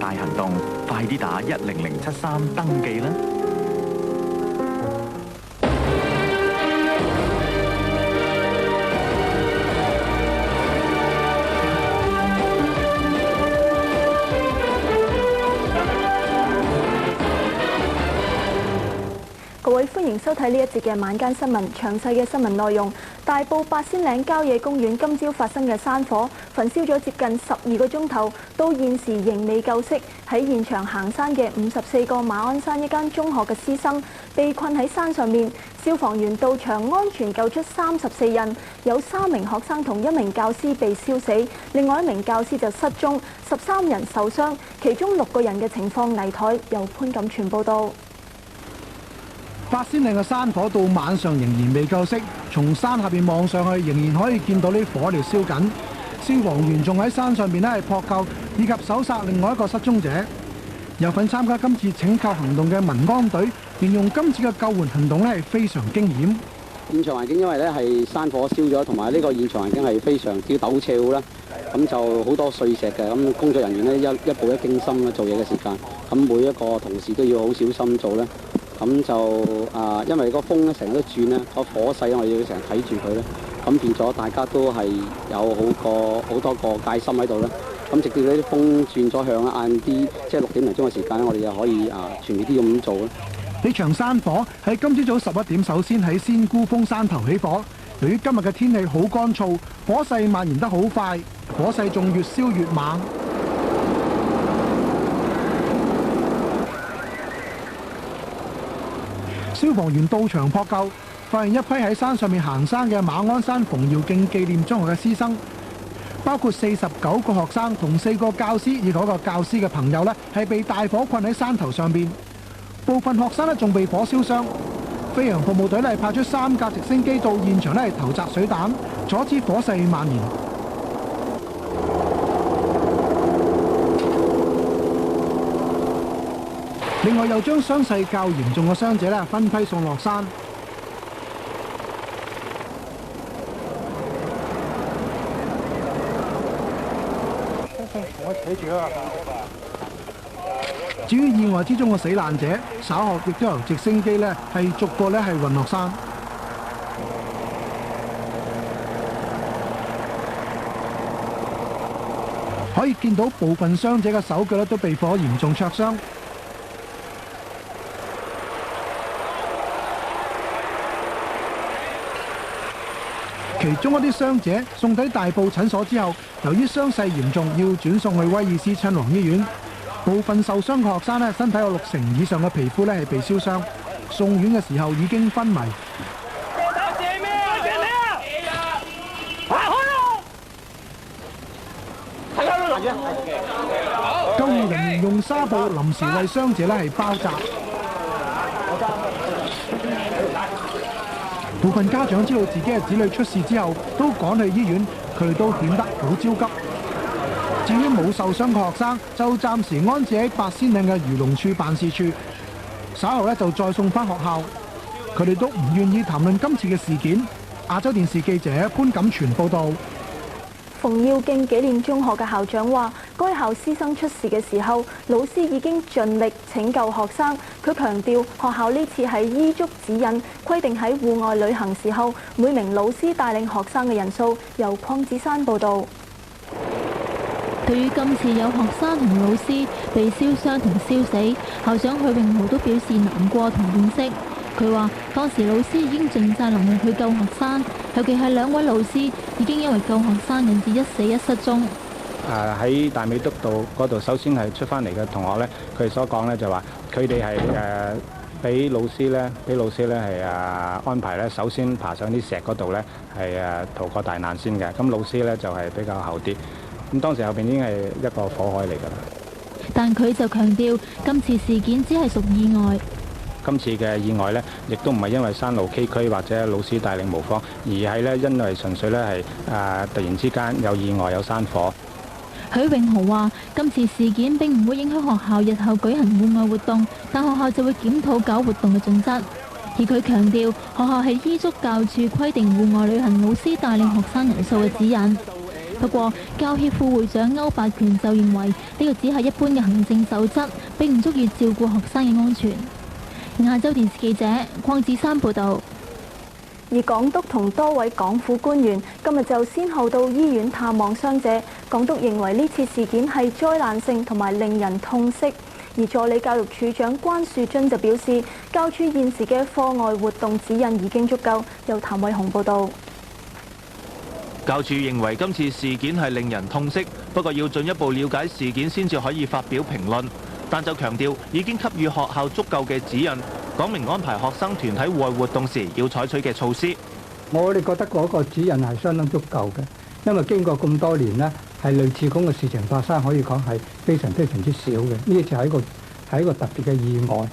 大行動，快啲打10073登記啦！各位歡迎收睇呢一節嘅晚間新聞。詳細嘅新聞內容：大埔八仙嶺郊野公園今朝發生嘅山火，焚燒咗接近12個鐘頭，到現時仍未救熄。喺現場行山嘅54個馬鞍山一間中學嘅師生被困喺山上面，消防員到場安全救出34人，有3名學生同1名教師被燒死，另外1名教師就失蹤，13人受傷，其中6個人嘅情況危殆。由潘錦全報道。八仙嶺嘅山火到晚上仍然未救熄，從山下邊望上去仍然可以見到啲火燎燒緊。消防員仲喺山上邊咧係撲救以及搜殺另外一個失蹤者。有份參加今次拯救行動嘅民安隊形容今次嘅救援行動咧係非常驚險。現場環境因為咧係山火燒咗，同埋呢個現場環境係非常之陡峭啦，咁就好多碎石嘅，咁工作人員咧一步一驚心啦，做嘢嘅時間，咁每一個同事都要好小心做咧。咁就因為個風咧成日都轉咧，個火勢我哋要成日睇住佢咧，咁變咗大家都係有好多個戒心喺度咧。咁直到呢啲風轉咗向晏啲，即係6點零鐘嘅時間咧，我哋就可以全面啲咁做咧。呢場山火喺今朝早11點首先喺仙姑峰山頭起火，由於今日嘅天氣好乾燥，火勢蔓延得好快，火勢仲越燒越猛。消防員到場撲救，發現一批喺山上面行山嘅馬鞍山馮堯敬紀念中學嘅師生，包括49個學生同4個教師以及1個教師嘅朋友呢係被大火困喺山頭上邊。部分學生呢仲被火燒傷。飛行服務隊呢派出3架直升機到現場呢係投擲水彈，阻止火勢蔓延。另外又將傷勢較嚴重嘅傷者咧分批送落山。至於意外之中嘅死難者，稍後亦都由直升機咧係逐個咧係運落山。可以見到部分傷者嘅手腳咧都被火嚴重灼傷。其中一啲傷者送抵大埔診所之後，由於傷勢嚴重，要轉送去威爾斯親王醫院。部分受傷嘅學生咧，身體有60%以上嘅皮膚咧係被燒傷，送院嘅時候已經昏迷。救護人員用紗布臨時為傷者咧係包紮。部分家長知道自己嘅子女出事之後，都趕去醫院，佢哋都顯得好焦急。至於冇受傷嘅學生，就暫時安置喺八仙嶺嘅漁農處辦事處，稍後就再送返學校。佢哋都唔願意談論今次嘅事件。亞洲電視記者潘錦全報導。馮堯敬紀念中學嘅校長話，該校師生出事嘅時候，老師已經盡力拯救學生。佢強調，學校呢次係依足指引，規定喺戶外旅行時候，每名老師帶領學生嘅人數。由鄺子珊報導。對於今次有學生同老師被燒傷同燒死，校長許榮豪都表示難過同惋惜。佢話當時老師已經盡晒能力去救學生，尤其係2位老師已經因為救學生引致一死一失蹤。喺大美督道嗰度，首先係出翻嚟嘅同學咧，佢哋所講咧就話佢哋係俾老師咧係安排咧，首先爬上啲石嗰度咧係逃過大難先嘅。咁老師咧就係比較後啲。咁當時後邊已經係一個火海嚟㗎啦。但佢就強調，今次事件只係屬意外。今次嘅意外呢，亦都唔係因為山路崎嶇或者老師帶領無方，而係呢因為純粹呢係突然之間有意外有山火。許榮豪話：今次事件並唔會影響學校日後舉行戶外活動，但學校就會檢討搞活動嘅準則。而佢強調，學校係依足教處規定戶外旅行老師帶領學生人數嘅指引。不過，教協副會長歐伯權就認為呢個只係一般嘅行政守則，並唔足以照顧學生嘅安全。亞洲電視記者鄺子珊報導。而港督同多位港府官員今日就先後到醫院探望傷者。港督認為呢次事件係災難性同埋令人痛惜。而助理教育處長關樹津就表示，教處現時嘅課外活動指引已經足夠。由譚偉雄報導。教處認為今次事件係令人痛惜，不過要進一步了解事件先至可以發表評論。但就強調已經給予學校足夠嘅指引，講明安排學生團體戶外活動時要採取嘅措施。我哋覺得嗰個指引係相當足夠嘅，因為經過咁多年呢，係類似咁嘅事情發生，可以講係非常之少嘅。呢一次係一個特別嘅意外。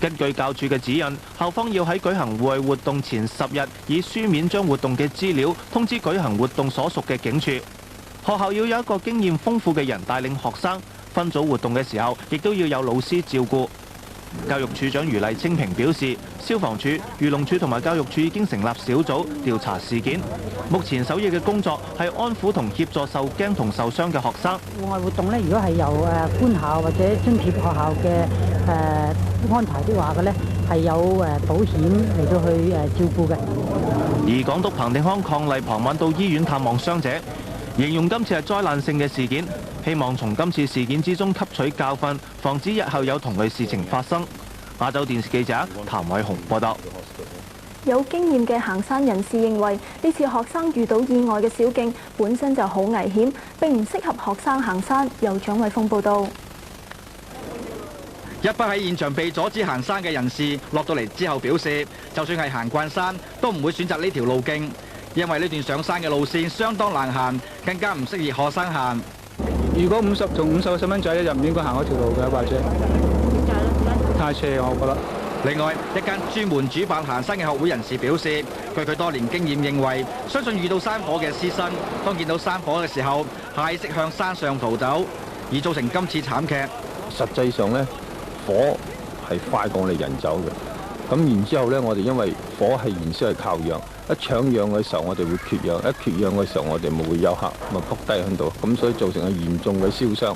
根據教處嘅指引，校方要喺舉行戶外活動前10日，以書面將活動嘅資料通知舉行活動所屬嘅警署。學校要有一個經驗豐富嘅人帶領學生。分組活動嘅時候，亦都要有老師照顧。教育處長余麗清平表示，消防處、漁農處同埋教育處已經成立小組調查事件。目前首要嘅工作係安撫同協助受驚同受傷嘅學生。戶外活動呢，如果係由官校或者津貼學校嘅安排的話嘅呢，係有保險嚟到去照顧嘅。而港督彭定康伉儷傍晚到醫院探望傷者，形容今次係災難性嘅事件。希望從今次事件之中吸取教訓，防止日後有同類事情發生。亞洲電視記者譚偉雄報道。有經驗嘅行山人士認為，呢次學生遇到意外嘅小徑本身就好危險，並唔適合學生行山。由蔣偉峰報道。一班喺現場被阻止行山嘅人士落到嚟之後表示，就算係行慣山，都唔會選擇呢條路徑，因為呢段上山嘅路線相當難行，更加唔適宜學生行。如果從50個細蚊仔咧，就唔應該行嗰條路嘅，或者太斜，我覺得。另外，一間專門主辦行山嘅學會人士表示，據佢多年經驗認為，相信遇到山火嘅師生，當見到山火嘅時候，係識向山上逃走，而造成今次慘劇。實際上呢，火係快過我哋人走嘅。咁然之後呢，我哋因為火係燃燒係靠氧。一搶氧嘅時候，我哋會缺氧；一缺氧嘅時候，我哋咪會休克，咪仆低喺度，咁所以造成咗嚴重嘅燒傷。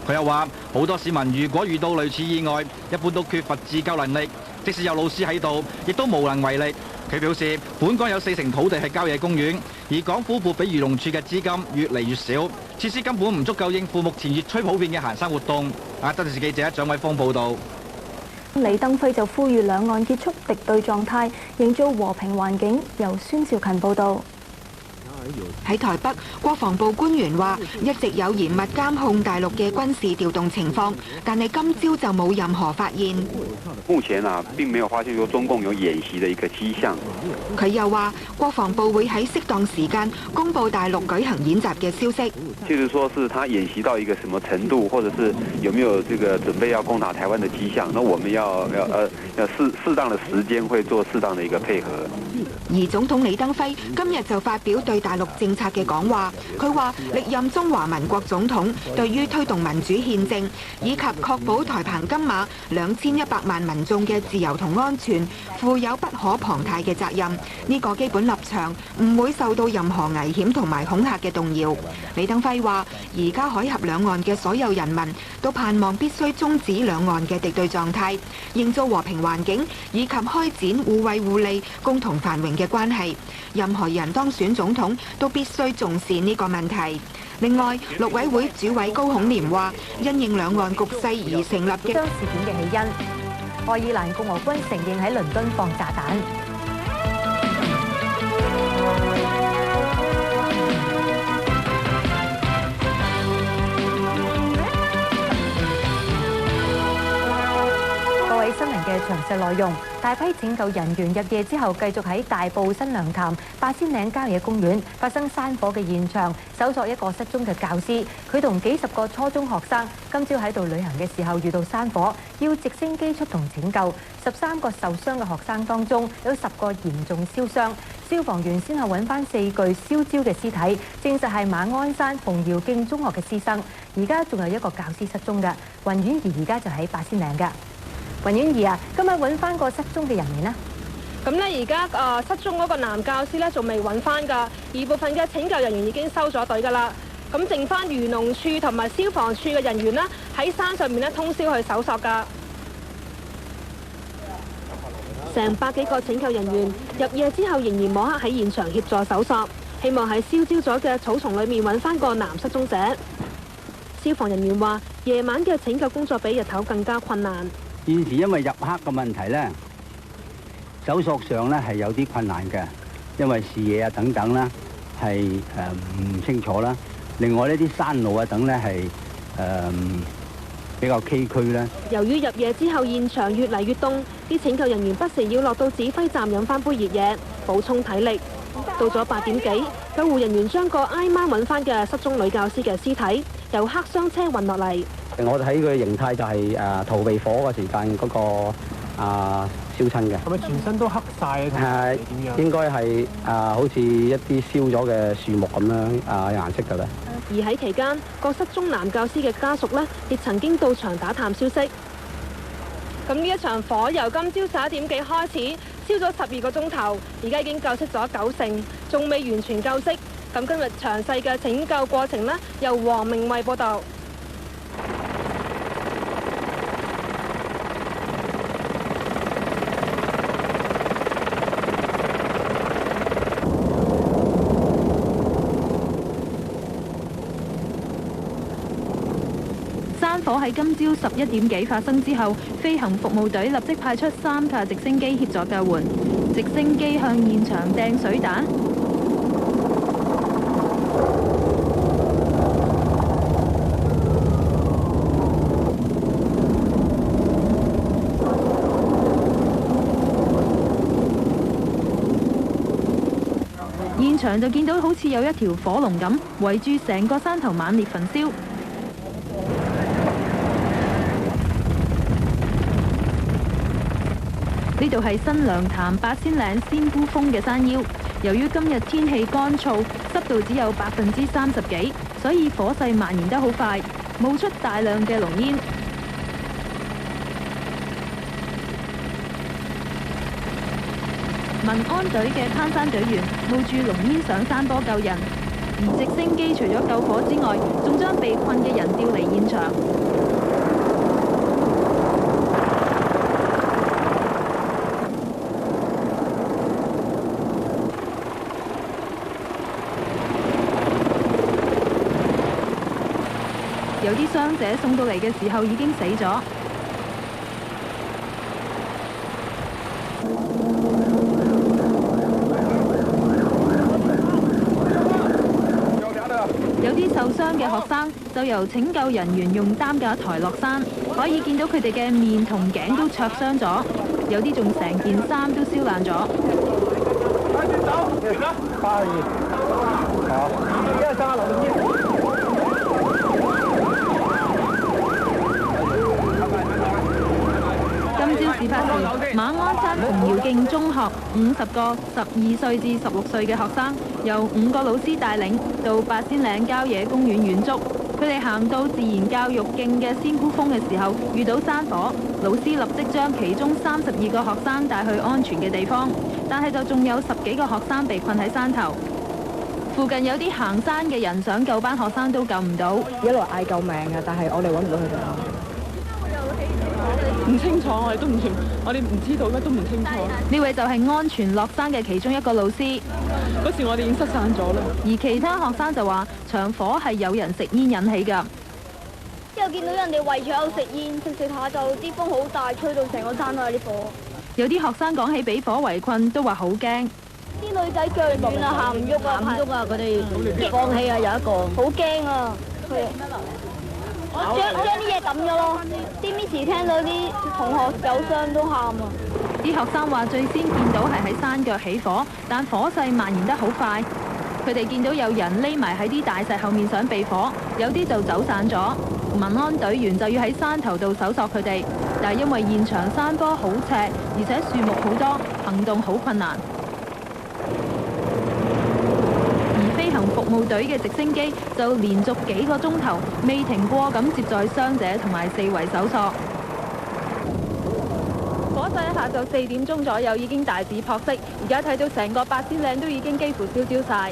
佢又話：好多市民如果遇到類似意外，一般都缺乏自救能力，即使有老師喺度，亦都無能為力。佢表示，本港有40%土地係郊野公園，而港府撥俾漁農處嘅資金越嚟越少，設施根本唔足夠應付目前越趨普遍嘅行山活動。亞洲電視記者蔣偉峰報導。李登輝就呼籲兩岸結束敵對狀態，營造和平環境。由孫兆勤報導。喺台北，國防部官員話一直有嚴密監控大陸嘅軍事調動情況，但係今朝就冇任何發現。目前並沒有發現說中共有演習的一個跡象。佢又話，國防部會喺適當時間公佈大陸舉行演習嘅消息。就是說是他演習到一個什麼程度，或者是有沒有這個準備要攻打台灣的跡象，那我們要適當的時間會做適當的一個配合。而總統李登輝今日就發表對大陸政策嘅講話，佢話歷任中華民國總統對於推動民主憲政以及確保台澎金馬2100萬民眾嘅自由同安全，負有不可旁貸嘅責任。呢個基本立場唔會受到任何危險同埋恐嚇嘅動搖。李登輝話：而家海峽兩岸嘅所有人民都盼望必須終止兩岸嘅敵對狀態，營造和平環境，以及開展互惠互利、共同繁榮嘅關係。任何人當選總統都必須重視呢個問題。另外，陸委會主委高孔廉話，因應兩岸局勢而成立嘅將事件嘅起因，愛爾蘭共和軍承認喺倫敦放炸彈。新聞嘅詳細內容，大批拯救人員入夜之後繼續喺大埔新娘潭八仙嶺郊野公園發生山火嘅現場搜索一個失蹤嘅教師。佢同幾十個初中學生今朝喺度旅行嘅時候遇到山火，要直升機出動拯救。13個受傷嘅學生當中有10個嚴重燒傷，消防員先後揾翻4具燒焦嘅屍體，證實係馬鞍山馮堯敬中學嘅師生。而家仲有一個教師失蹤嘅，雲婉儀而家就喺八仙嶺㗎。雲婉儀啊，今日揾翻個失蹤嘅人未呢？咁咧而家失蹤嗰個男教師咧仲未揾翻㗎，而部分嘅拯救人員已經收咗隊㗎啦。咁剩翻漁農處同埋消防處嘅人員呢，喺山上面咧通宵去搜索㗎。成百幾個拯救人員入夜之後仍然摸黑喺現場協助搜索，希望喺燒焦咗嘅草叢裏面揾翻個男失蹤者。消防人員話：夜晚嘅拯救工作比日頭更加困難。現時因為入黑嘅問題呢，搜索上呢係有啲困難嘅，因為視野啊等等啦係唔清楚啦。另外呢啲山路啊等呢係比較崎嶇啦。由於入夜之後現場越嚟越凍，啲拯救人員不時要落到指揮站飲翻杯熱嘢，補充體力。到咗8點幾，救護人員將個挨晚揾翻嘅失蹤女教師嘅屍體由黑箱車運落嚟。我哋睇佢嘅形態就係逃避火嘅時間嗰個燒親嘅。係咪全身都黑晒啊？點樣？應該係好似一啲燒咗嘅樹木咁樣有顏色㗎啦。而喺期間，個失蹤男教師嘅家屬呢，亦曾經到場打探消息。咁呢一場火由今朝11點幾開始，燒咗12個鐘頭，而家已經救熄咗90%，仲未完全救熄。咁今日詳細嘅拯救過程呢，由黃明慧報導。山火喺今朝11點幾發生之後，飛行服務隊立即派出3架直升機協助救援。直升機向現場掟水彈，現場就見到好似有一條火龍咁圍住成個山頭猛烈焚燒。呢度係新娘潭八仙嶺仙姑峰嘅山腰，由於今日天氣乾燥，濕度只有30%幾，所以火勢蔓延得好快，冒出大量嘅濃煙。民安隊嘅攀山隊員冒住濃煙上山坡救人，而直升機除咗救火之外，仲將被困嘅人調離現場。有啲傷者送到嚟嘅時候已經死咗。有啲受傷嘅學生就由拯救人員用擔架抬落山，可以見到佢哋嘅面同頸都灼傷咗，有啲仲成件衫都燒爛咗。今朝事發時，馬鞍山馮堯徑中學50個12歲至16歲嘅學生，由5個老師帶領到八仙嶺郊野公園遠足。佢哋行到自然教育徑嘅仙姑峰嘅時候，遇到山火，老師立即將其中32個學生帶去安全嘅地方，但係就仲有10幾個學生被困喺山頭。附近有啲行山嘅人想救班學生都救唔到，一路嗌救命嘅，但係我哋揾唔到佢哋。唔清楚，我哋唔知道，乜都唔清楚。呢位就係安全落山嘅其中一個老師。嗰時我哋已經失散咗啦。而其他學生就話，場火係有人食煙引起㗎。之後見到人哋圍住喺度食煙，食下就啲風好大，吹到成個山都係啲火。有啲學生講起俾火圍困，都話好驚。啲女仔腳軟啊，行唔喐啊，行唔喐啊，佢哋放棄啊，有一個好驚啊，佢將啲嘢抌咗咯。啲 Miss 聽到啲同學有傷都喊啊！啲學生話最先見到係喺山腳起火，但火勢蔓延得好快。佢哋見到有人匿埋喺啲大石後面想避火，有啲就走散咗。民安隊員就要喺山頭度搜索佢哋，但係因為現場山坡好斜，而且樹木好多，行動好困難。而飛行服務隊嘅直升機就連續幾個鐘頭未停過咁接載傷者同埋四圍搜索。火勢喺下晝4點鐘左右已經大致撲熄，而家睇到成個八仙嶺都已經幾乎燒焦晒。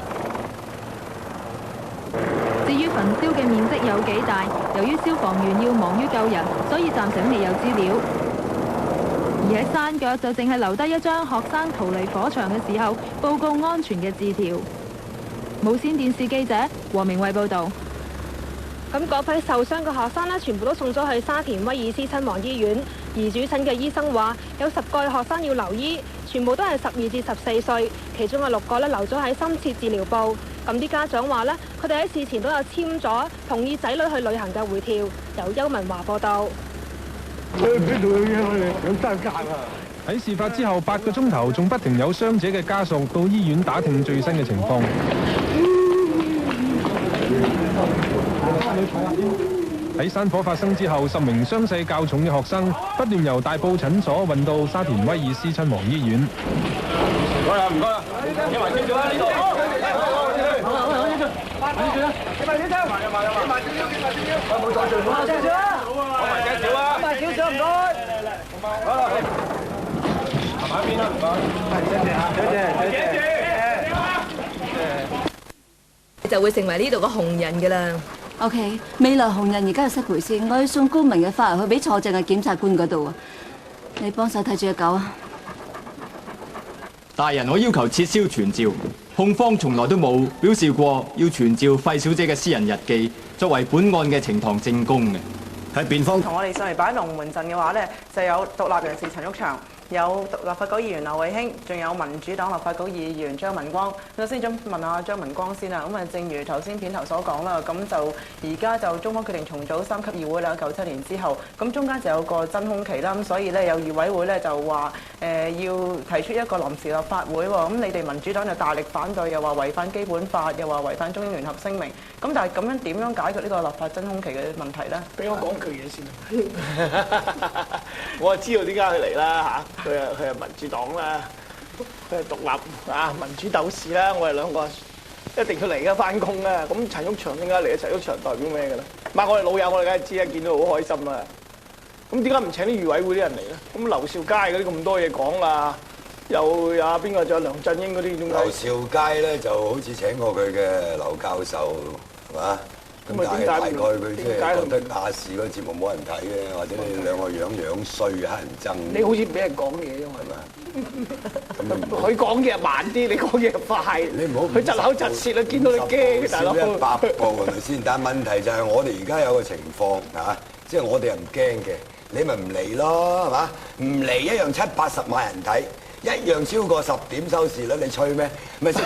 至於焚燒嘅面積有幾大，由於消防員要忙於救人，所以暫時未有資料。而喺山腳就淨係留低一張學生逃離火場嘅時候報告安全嘅字條。無線電視記者黃明慧報導。咁嗰批受傷嘅學生呢，全部都送咗去沙田威爾斯親王醫院。而主診嘅醫生話，有10個學生要留醫，全部都係12至14歲，其中有6個呢留咗喺深切治療部。咁啲家長話呢，佢哋喺事前都有簽咗同意仔女去旅行嘅回條。由邱文華報導。喺事發之後8個鐘頭，仲不停有傷者嘅家屬到醫院打聽最新嘅情況。喺山火發生之後，10名傷勢較重嘅學生不斷由大埔診所運到沙田威爾斯親王醫院。唔該啦，唔該啦，你埋少少啦呢度。好，你埋少少，冇再做，少少啦，我埋少少啊，埋少少唔該。好啦，埋一邊啦，唔該。謝謝。就會成為呢度嘅紅人㗎啦。OK， 未來紅人而家有失陪先，我要送高明嘅翻嚟去俾坐正嘅檢察官嗰度啊！你幫手睇住隻狗啊！大人，我要求撤銷傳召，控方從來都冇表示過要傳召費小姐嘅私人日記作為本案嘅呈堂證供嘅。喺辯方同我哋上嚟擺龍門陣嘅話呢，就有獨立人士陳毓祥。有立法局議員劉慧卿，仲有民主黨立法局議員張文光。首先想問下張文光先啦。咁啊，正如頭先片頭所講啦，咁就而家就中方決定重組3級議會啦，97年之後，咁中間就有個真空期啦。咁所以呢，有議委會呢就話要提出一個臨時立法會喎。咁你哋民主黨就大力反對，又話違反基本法，又話違反中英聯合聲明。咁但係咁樣點樣解決呢個立法真空期嘅問題呢？俾我講句嘢先。我就知道點解佢嚟啦嚇。佢係民主黨啦，佢係獨立啊民主鬥士啦，我哋兩個一定要嚟嘅翻工啦。咁陳毓祥點解嚟啊？陳毓祥代表咩嘅咧？唔係我哋老友，我哋梗係知啦，見到好開心啦。咁點解唔請啲預委會啲人嚟咧？咁劉兆佳嗰啲咁多嘢講啦，又啊邊個仲有梁振英嗰啲點解？劉兆佳咧就好似請過佢嘅劉教授係嘛？咁但係大概佢即係覺得亞視嗰個節目冇人睇嘅，或者你兩個樣衰乞人憎。你好似俾人講嘢啫嘛，佢講嘢慢啲，你講嘢快。你唔好佢窒口窒舌啦，見到你驚大佬。少100步係咪先？但係問題就係我哋而家有個情況嚇，即係我哋又唔驚嘅，你咪唔嚟咯係嘛？唔嚟一樣70-80萬人睇，一樣超過10點收視率，你吹咩？咪先？